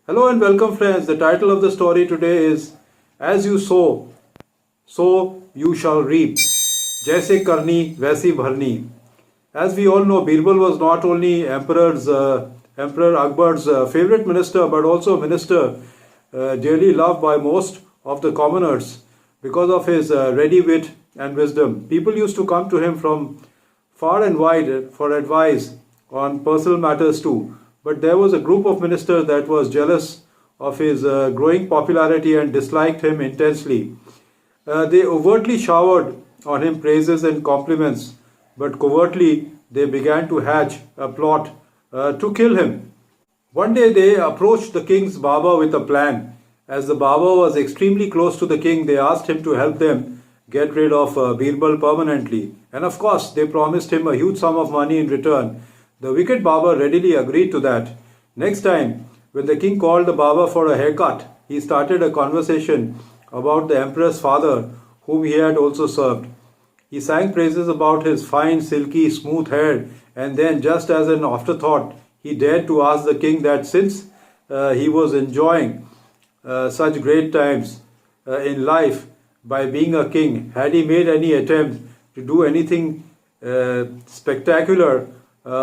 Hello and welcome, friends. The title of the story today is As You Sow, So You Shall Reap. Jaise karni, वैसी भरनी. As we all know, Birbal was not only Emperor Akbar's favorite minister, but also a minister dearly loved by most of the commoners because of his ready wit and wisdom. People used to come to him from far and wide for advice on personal matters too. But there was a group of ministers that was jealous of his growing popularity and disliked him intensely. They overtly showered on him praises and compliments, but covertly they began to hatch a plot to kill him. One day they approached the king's Baba with a plan. As the Baba was extremely close to the king, they asked him to help them get rid of Birbal permanently. And of course, they promised him a huge sum of money in return. The wicked Baba readily agreed to that. Next time, when the king called the Baba for a haircut, he started a conversation about the emperor's father, whom he had also served. He sang praises about his fine, silky, smooth hair, and then, just as an afterthought, he dared to ask the king that since he was enjoying such great times in life by being a king, had he made any attempt to do anything spectacular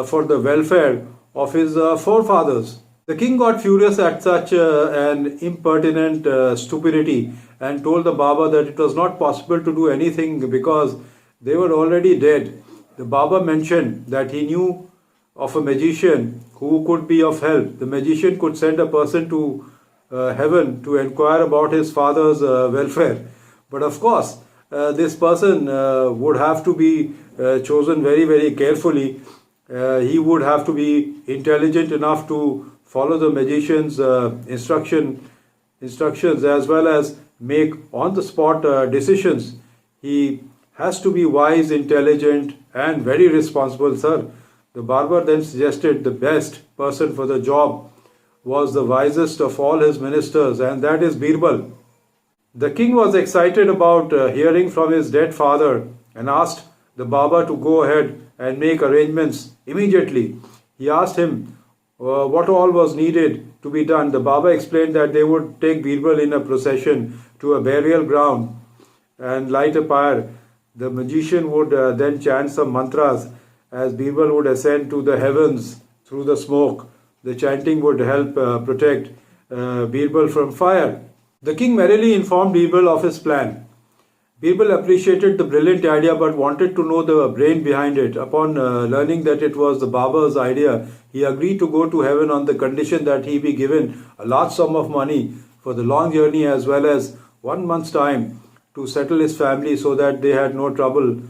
for the welfare of his forefathers. The king got furious at such an impertinent stupidity and told the Baba that it was not possible to do anything because they were already dead. The Baba mentioned that he knew of a magician who could be of help. The magician could send a person to heaven to inquire about his father's welfare. But of course, this person would have to be chosen very, very carefully. He would have to be intelligent enough to follow the magician's instructions as well as make on-the-spot decisions. He has to be wise, intelligent and very responsible, sir. The barber then suggested the best person for the job was the wisest of all his ministers, and that is Birbal. The king was excited about hearing from his dead father and asked the Baba to go ahead and make arrangements immediately. He asked him what all was needed to be done. The Baba explained that they would take Birbal in a procession to a burial ground and light a pyre. The magician would then chant some mantras as Birbal would ascend to the heavens through the smoke. The chanting would help protect Birbal from fire. The king merrily informed Birbal of his plan. Birbal appreciated the brilliant idea but wanted to know the brain behind it. Upon learning that it was the Baba's idea, he agreed to go to heaven on the condition that he be given a large sum of money for the long journey as well as 1 month's time to settle his family so that they had no trouble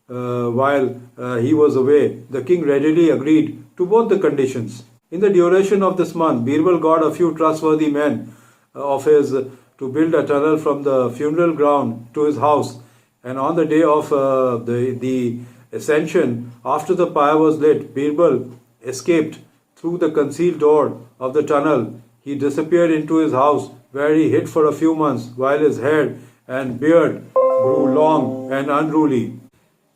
while he was away. The king readily agreed to both the conditions. In the duration of this month, Birbal got a few trustworthy men of his to build a tunnel from the funeral ground to his house. And on the day of the ascension, after the pyre was lit, Birbal escaped through the concealed door of the tunnel. He disappeared into his house where he hid for a few months while his hair and beard grew long and unruly.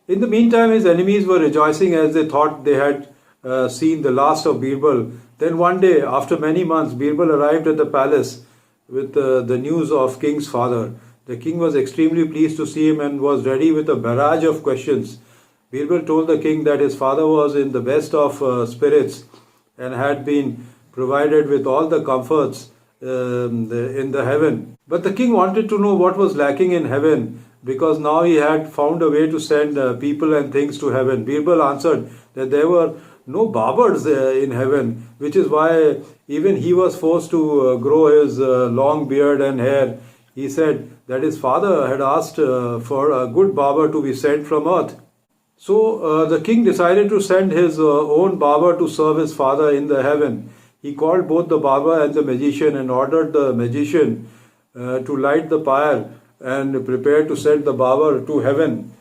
In the meantime, his enemies were rejoicing as they thought they had seen the last of Birbal. Then one day, after many months, Birbal arrived at the palace with the news of king's father. The king was extremely pleased to see him and was ready with a barrage of questions. Birbal told the king that his father was in the best of spirits and had been provided with all the comforts in the heaven. But the king wanted to know what was lacking in heaven because now he had found a way to send people and things to heaven. Birbal answered that there were no barbers in heaven, which is why even he was forced to grow his long beard and hair. He said that his father had asked for a good barber to be sent from earth. So the king decided to send his own barber to serve his father in the heaven. He called both the barber and the magician and ordered the magician to light the pyre and prepare to send the barber to heaven.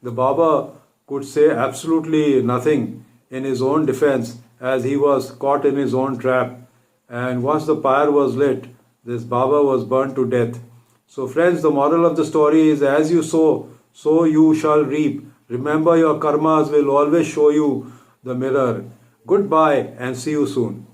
The barber could say absolutely nothing in his own defense as he was caught in his own trap. And once the pyre was lit, this Baba was burnt to death. So friends, the moral of the story is as you sow, so you shall reap. Remember, your karmas will always show you the mirror. Goodbye and see you soon.